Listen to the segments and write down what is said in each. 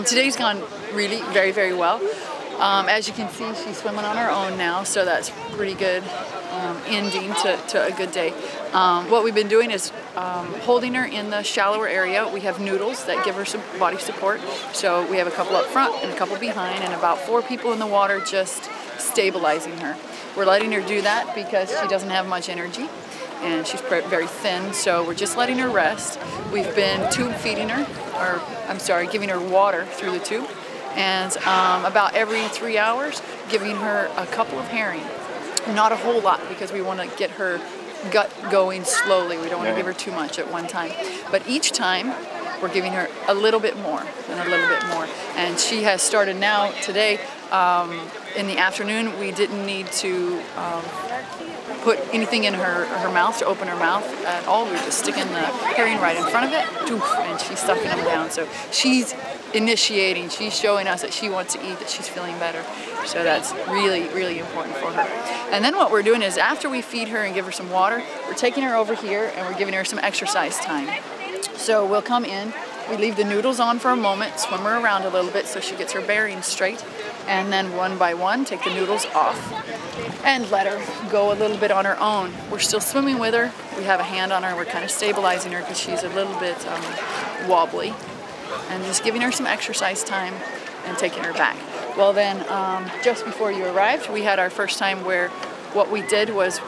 Today's gone really very well. As you can see, she's swimming on her own now, so that's pretty good ending to a good day. What we've been doing is holding her in the shallower area. We have noodles that give her some body support. So we have a couple up front and a couple behind, and about 4 people in the water just stabilizing her. We're letting her do that because she doesn't have much energy and she's very thin, so we're just letting her rest. We've been tube feeding her, or I'm sorry, giving her water through the tube, and about every 3 hours giving her a couple of herring. Not a whole lot because we want to get her gut going slowly. We don't want to give her too much at one time. But each time we're giving her a little bit more and a little bit more. And she has started now today. In the afternoon we didn't need to put anything in her mouth to open her mouth at all. We were just sticking the herring right in front of it, and she's sucking them down. So she's initiating, she's showing us that she wants to eat, that she's feeling better. So that's really important for her. And then what we're doing is after we feed her and give her some water, we're taking her over here and we're giving her some exercise time. So we'll come in, we leave the noodles on for a moment, swim her around a little bit so she gets her bearings straight, and then one by one take the noodles off and let her go a little bit on her own. We're still swimming with her, we have a hand on her, we're kind of stabilizing her because she's a little bit wobbly, and just giving her some exercise time and taking her back. Well then, just before you arrived, we had our first time where what we did was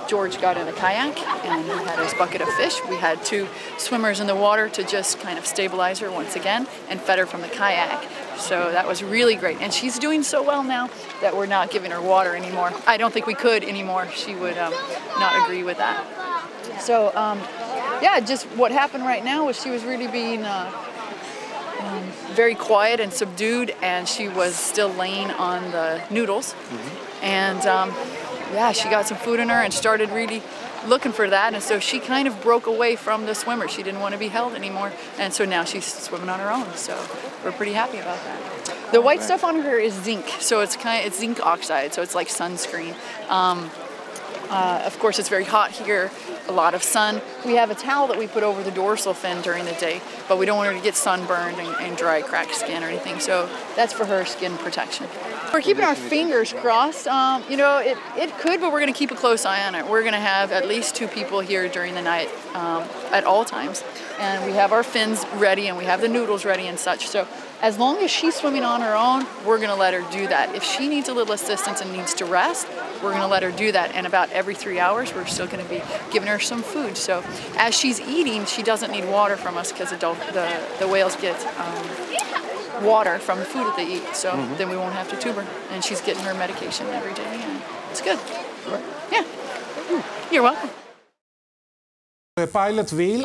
George got in a kayak and he had his bucket of fish. We had 2 swimmers in the water to just kind of stabilize her once again and fed her from the kayak. So that was really great. And she's doing so well now that we're not giving her water anymore. I don't think we could anymore. She would not agree with that. So yeah, just what happened right now was she was really being very quiet and subdued, and she was still laying on the noodles. And yeah, she got some food in her and started really looking for that, and so she kind of broke away from the swimmer. She didn't want to be held anymore, and so now she's swimming on her own, so we're pretty happy about that. The white stuff on her is zinc, so it's zinc oxide, so it's like sunscreen. Of course, it's very hot here, a lot of sun. We have a towel that we put over the dorsal fin during the day, but we don't want her to get sunburned and dry, cracked skin or anything, so that's for her skin protection. We're keeping our fingers crossed. You know, it could, but we're going to keep a close eye on it. We're going to have at least 2 people here during the night at all times, and we have our fins ready and we have the noodles ready and such. So as long as she's swimming on her own, we're going to let her do that. If she needs a little assistance and needs to rest, we're going to let her do that. And about every 3 hours, we're still going to be giving her some food. So as she's eating, she doesn't need water from us because the whales get water from the food that they eat. So then we won't have to tube her. And she's getting her medication every day. And it's good. Yeah. You're welcome. Pilot wheel.